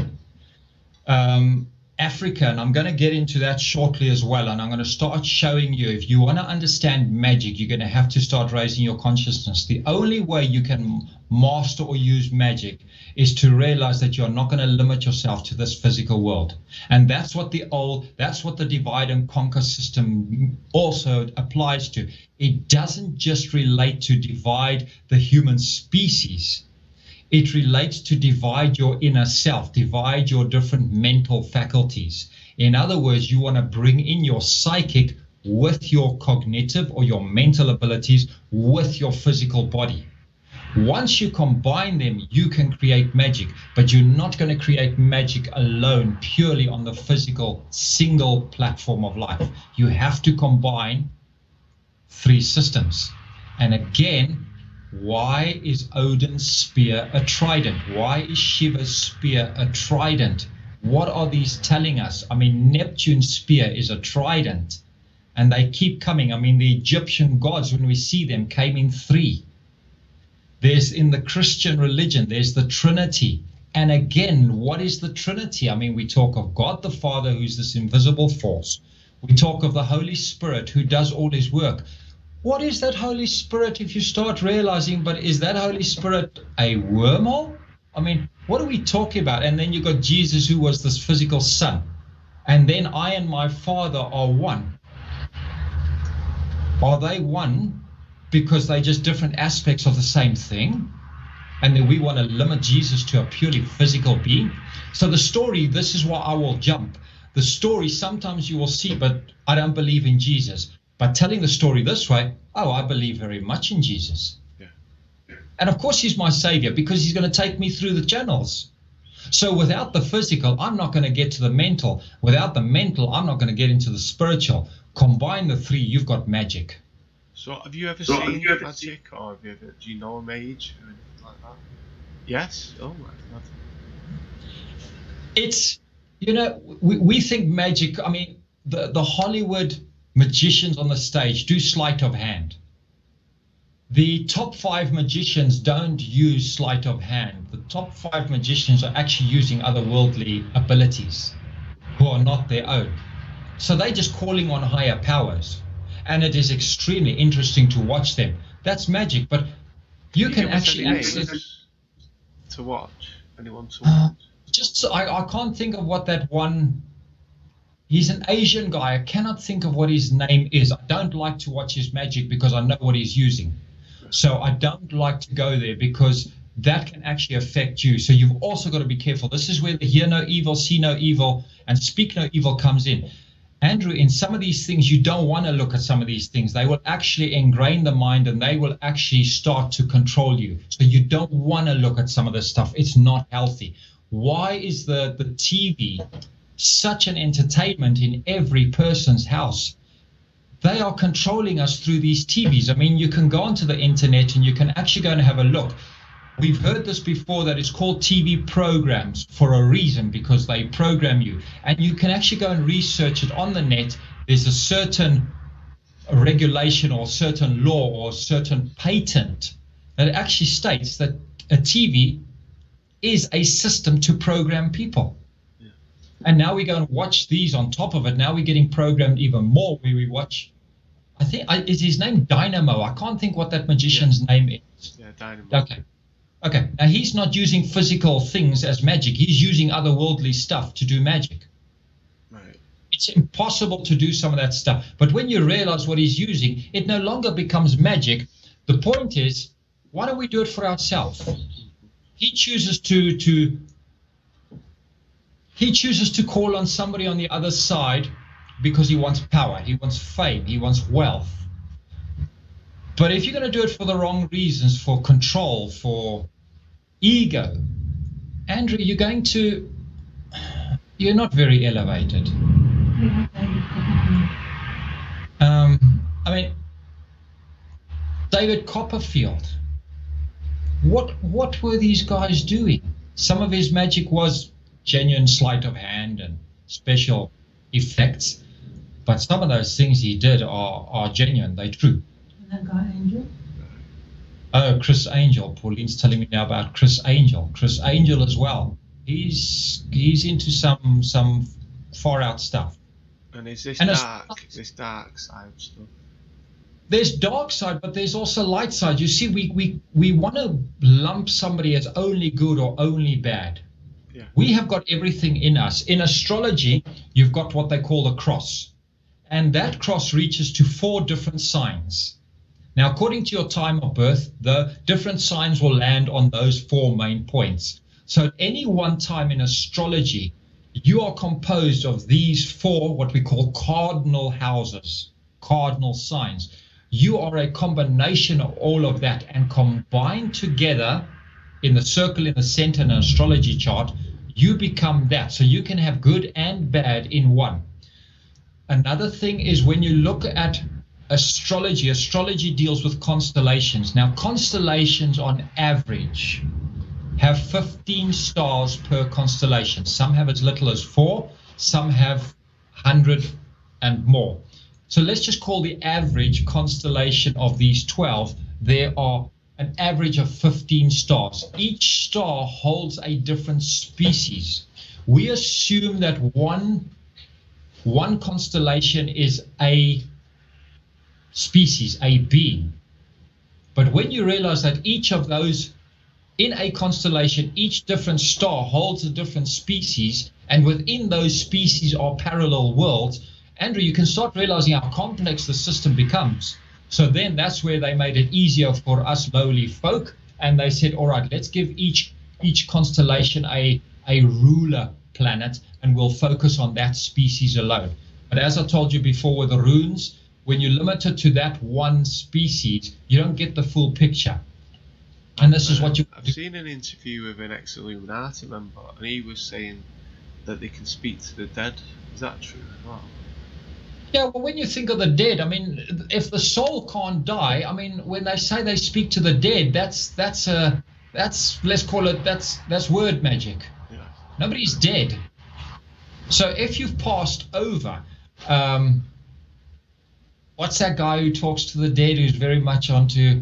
Africa, and I'm going to get into that shortly as well, and I'm going to start showing you, if you want to understand magic, you're going to have to start raising your consciousness. The only way you can master or use magic is to realize that you're not going to limit yourself to this physical world. And that's what the divide and conquer system also applies to. It doesn't just relate to divide the human species. It relates to divide your inner self, divide your different mental faculties. In other words, you want to bring in your psychic with your cognitive or your mental abilities with your physical body. Once you combine them, you can create magic, but you're not going to create magic alone, purely on the physical single platform of life. You have to combine three systems. And again, why is Odin's spear a trident? Why is Shiva's spear a trident? What are these telling us? I mean, Neptune's spear is a trident, and they keep coming. I mean, the Egyptian gods, when we see them, came in three. There's in the Christian religion, there's the Trinity. And again, what is the Trinity? I mean, we talk of God the Father, who's this invisible force. We talk of the Holy Spirit, who does all his work. What is that Holy Spirit if you start realizing, but is that Holy Spirit a wormhole? I mean, what are we talking about? And then you got Jesus, who was this physical son. And then I and my Father are one. Are they one because they're just different aspects of the same thing? And then we want to limit Jesus to a purely physical being? So the story, this is why I will jump. The story, sometimes you will see, but I don't believe in Jesus. But telling the story this way, oh, I believe very much in Jesus. Yeah. And of course he's my savior because he's going to take me through the channels. So without the physical, I'm not going to get to the mental. Without the mental, I'm not going to get into the spiritual. Combine the three, you've got magic. So have you ever seen magic, or do you know a mage or anything like that? Yes? Oh my God. It's, we think magic, I mean, the Hollywood magicians on the stage do sleight of hand. The top 5 magicians don't use sleight of hand. The top 5 magicians are actually using otherworldly abilities who are not their own. So they're just calling on higher powers. And it is extremely interesting to watch them. That's magic, but you can actually access to watch. Anyone to watch? I can't think of what that one. He's an Asian guy. I cannot think of what his name is. I don't like to watch his magic because I know what he's using. So I don't like to go there because that can actually affect you. So you've also got to be careful. This is where the hear no evil, see no evil, and speak no evil comes in. Andrew, in some of these things, you don't want to look at some of these things. They will actually ingrain the mind, and they will actually start to control you. So you don't want to look at some of this stuff. It's not healthy. Why is the TV such an entertainment in every person's house? They are controlling us through these TVs. I mean, you can go onto the internet and you can actually go and have a look. We've heard this before, that it's called TV programs for a reason, because they program you. And you can actually go and research it on the net. There's a certain regulation or certain law or certain patent that actually states that a TV is a system to program people. And now we go and watch these on top of it. Now we're getting programmed even more, where we watch, I think, is his name Dynamo? I can't think what that magician's name is. Yeah, Dynamo. Okay. Now he's not using physical things as magic. He's using otherworldly stuff to do magic. Right. It's impossible to do some of that stuff. But when you realize what he's using, it no longer becomes magic. The point is, why don't we do it for ourselves? He chooses to call on somebody on the other side because he wants power, he wants fame, he wants wealth. But if you're going to do it for the wrong reasons, for control, for ego, Andrew, you're not very elevated. I mean, David Copperfield, what were these guys doing? Some of his magic was genuine sleight of hand and special effects, but some of those things he did are genuine, they're true. And that guy Angel? Oh, Chris Angel. Pauline's telling me now about Chris Angel. Chris Angel as well. He's into some far out stuff. And is this dark side stuff? There's dark side, but there's also light side. You see, we want to lump somebody as only good or only bad. Yeah. We have got everything in us. In astrology, you've got what they call the cross. And that cross reaches to 4 different signs. Now, according to your time of birth, the different signs will land on those 4 main points. So at any one time in astrology, you are composed of these 4, what we call cardinal houses, cardinal signs. You are a combination of all of that, and combined together in the circle in the center in an astrology chart, you become that. So you can have good and bad in one. Another thing is, when you look at astrology deals with constellations. Now, constellations on average have 15 stars per constellation. Some have as little as 4, some have 100 and more. So let's just call the average constellation of these 12. There are an average of 15 stars. Each star holds a different species. We assume that one constellation is a species, a being. But when you realize that each of those in a constellation, each different star holds a different species, and within those species are parallel worlds, Andrew, you can start realizing how complex the system becomes. So then that's where they made it easier for us lowly folk, and they said, all right, let's give each constellation a ruler planet, and we'll focus on that species alone. But as I told you before with the runes, when you're limited to that one species, you don't get the full picture. And this is what I've seen an interview with an ex-Illuminati member, and he was saying that they can speak to the dead. Is that true as well? Yeah, well, when you think of the dead, I mean, if the soul can't die, I mean, when they say they speak to the dead, that's let's call it, that's word magic. Yeah. Nobody's dead. So if you've passed over, what's that guy who talks to the dead, who's very much onto,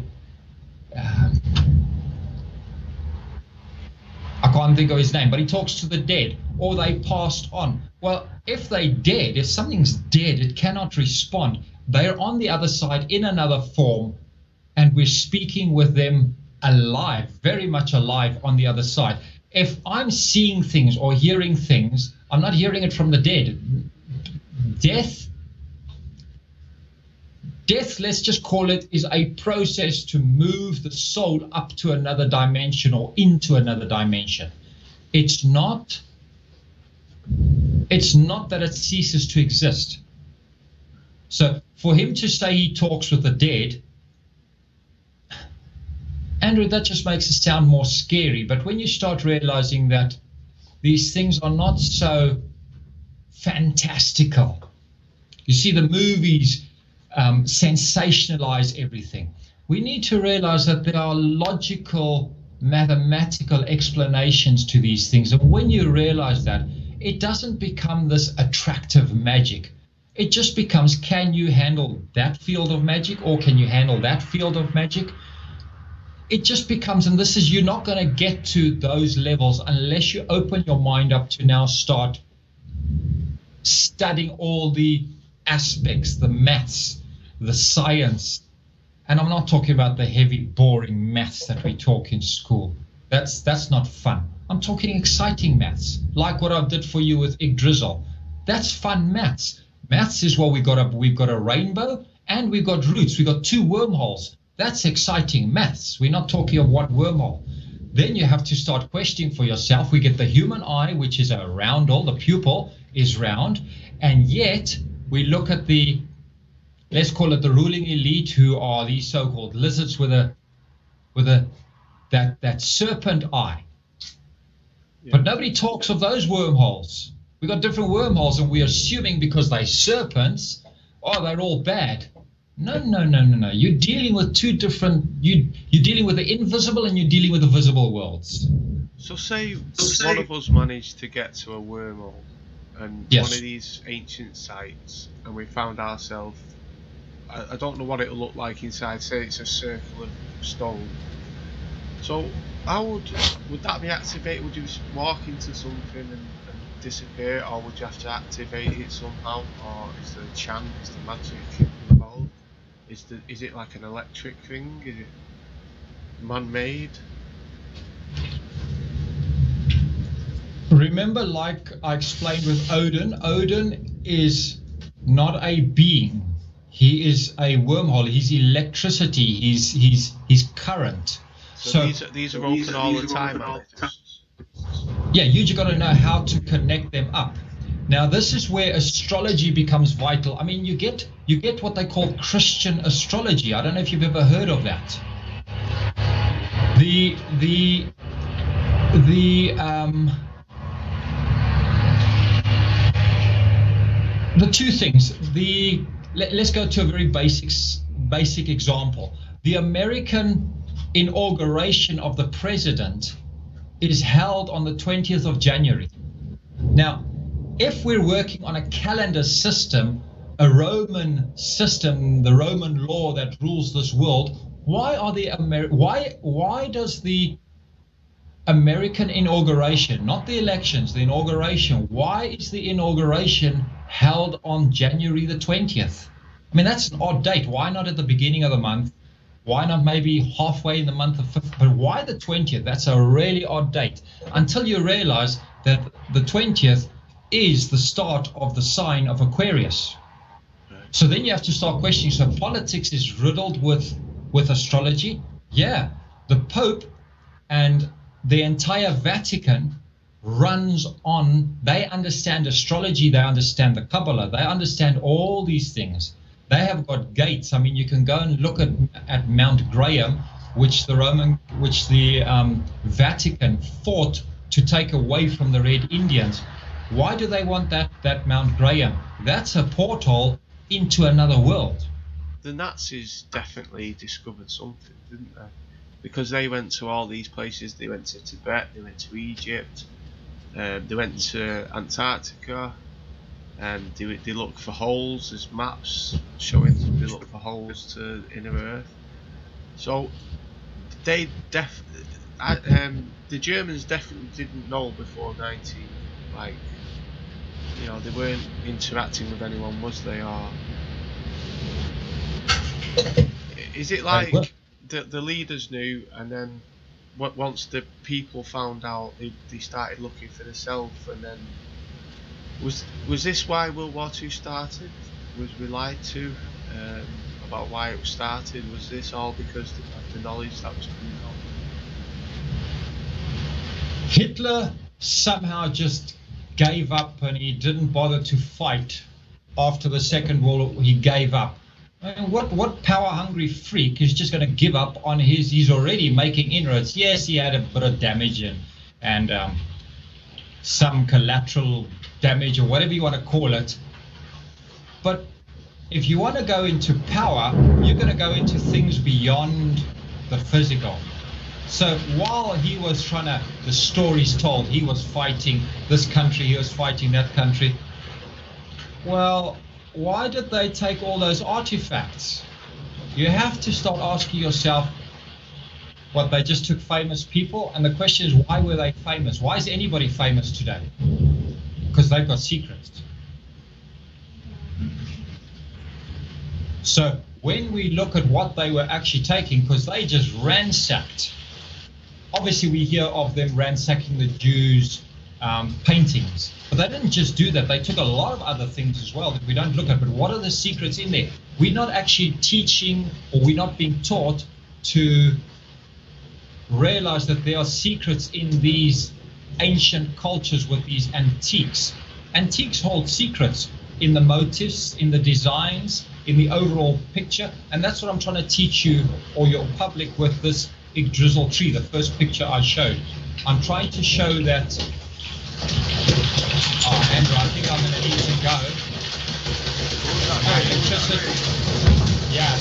I can't think of his name, but he talks to the dead, or they passed on. Well, if they're dead, if something's dead, it cannot respond. They're on the other side in another form, and we're speaking with them alive, very much alive on the other side. If I'm seeing things or hearing things, I'm not hearing it from the dead. Death Death, let's just call it, is a process to move the soul up to another dimension or into another dimension. It's not that it ceases to exist. So for him to say he talks with the dead, Andrew, that just makes it sound more scary. But when you start realizing that these things are not so fantastical, you see, the movies sensationalize everything. We need to realize that there are logical, mathematical explanations to these things. And when you realize that, it doesn't become this attractive magic. It just becomes, can you handle that field of magic, or can you handle that field of magic? It just becomes, and this is, you're not going to get to those levels unless you open your mind up to now start studying all the aspects, the maths, the science. And I'm not talking about the heavy, boring maths that we talk in school. That's not fun. I'm talking exciting maths, like what I did for you with Yggdrasil. That's fun maths. Maths is what we've got a rainbow and we've got roots. We've got two wormholes. That's exciting maths. We're not talking of one wormhole. Then you have to start questioning for yourself. We get the human eye, which is a round hole. The pupil is round. And yet we look at the, let's call it the ruling elite, who are these so-called lizards with that serpent eye. Yeah. But nobody talks of those wormholes. We've got different wormholes, and we're assuming because they're serpents, oh, they're all bad. No. You're dealing with two different, you're dealing with the invisible and you're dealing with the visible worlds. So say one of us managed to get to a wormhole and one of these ancient sites, and we found ourselves, I don't know what it'll look like inside, say it's a circle of stone. So how would that be activated? Would you just walk into something and disappear, or would you have to activate it somehow, or is there a chant, is there magic involved? Is it like an electric thing? Is it man-made? Remember, like I explained with Odin is not a being. He is a wormhole. He's electricity. He's current. So these are open all the time, are they? Yeah, you just got to know how to connect them up. Now, this is where astrology becomes vital. I mean, you get what they call Christian astrology. I don't know if you've ever heard of that. The two things. Let's go to a very basic example. The American inauguration of the president is held on the 20th of January. Now, if we're working on a calendar system, a Roman system, the Roman law that rules this world, why does the American inauguration, not the elections, the inauguration, why is the inauguration held on January the 20th? I mean, that's an odd date. Why not at the beginning of the month? Why not maybe halfway in the month of 5th? But why the 20th? That's a really odd date. Until you realize that the 20th is the start of the sign of Aquarius. So then you have to start questioning. So politics is riddled with astrology. Yeah, the Pope and the entire Vatican runs on, they understand astrology, they understand the Kabbalah, they understand all these things. They have got gates. I mean, you can go and look at Mount Graham, which the Vatican fought to take away from the Red Indians. Why do they want that Mount Graham? That's a portal into another world. The Nazis definitely discovered something, didn't they? Because they went to all these places. They went to Tibet, they went to Egypt, they went to Antarctica, and they looked for holes. There's maps showing they look for holes to inner Earth. So they the Germans definitely didn't know before 19, like, you know, they weren't interacting with anyone, was they? Or is it like the leaders knew, and then once the people found out, they started looking for themselves, and then was this why World War II started? Was we lied to about why it was started? Was this all because of the knowledge that was coming out? Hitler somehow just gave up and he didn't bother to fight. After the Second World War, he gave up. I mean, what power-hungry freak is just going to give up on he's already making inroads. Yes, he had a bit of damage and some collateral damage or whatever you want to call it. But if you want to go into power, you're going to go into things beyond the physical. So while he was trying to, the stories told, he was fighting this country, he was fighting that country. Well, why did they take all those artifacts? You have to start asking yourself, what, they just took famous people? And the question is, why were they famous? Why is anybody famous today? Because they've got secrets. So when we look at what they were actually taking, because they just ransacked, obviously we hear of them ransacking the Jews' paintings, but they didn't just do that. They took a lot of other things as well that we don't look at. But what are the secrets in there? We're not actually teaching, or we're not being taught to realize that there are secrets in these ancient cultures with these antiques. Antiques hold secrets in the motifs, in the designs, in the overall picture, and that's what I'm trying to teach you or your public with this Yggdrasil tree, the first picture I showed. I'm trying to show that. Oh, Andrew, I think I'm going to need to go. My electricity. Yeah,